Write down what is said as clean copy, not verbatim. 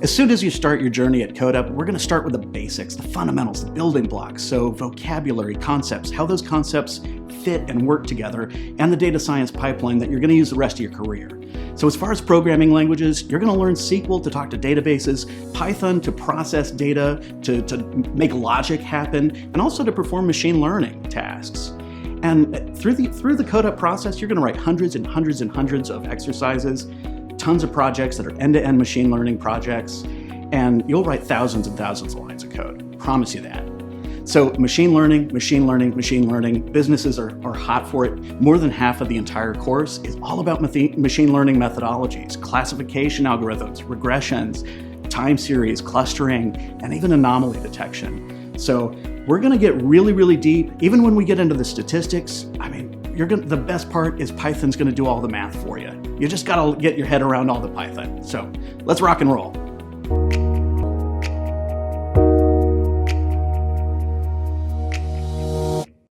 As soon as you start your journey at Codeup, we're going to start with the basics, the fundamentals, the building blocks. So vocabulary, concepts, how those concepts fit and work together, and the data science pipeline that you're going to use the rest of your career. So as far as programming languages, you're going to learn SQL to talk to databases, Python to process data, to make logic happen, and also to perform machine learning tasks. And through the Codeup process, you're going to write hundreds and hundreds and hundreds of exercises, tons of projects that are end-to-end machine learning projects, and you'll write thousands and thousands of lines of code. Promise you that. So machine learning, machine learning, machine learning, businesses are hot for it. More than half of the entire course is all about machine learning methodologies, classification algorithms, regressions, time series, clustering, and even anomaly detection. So we're gonna get really, really deep. Even when we get into the statistics, the best part is Python's gonna do all the math for you. You just gotta get your head around all the Python. So let's rock and roll.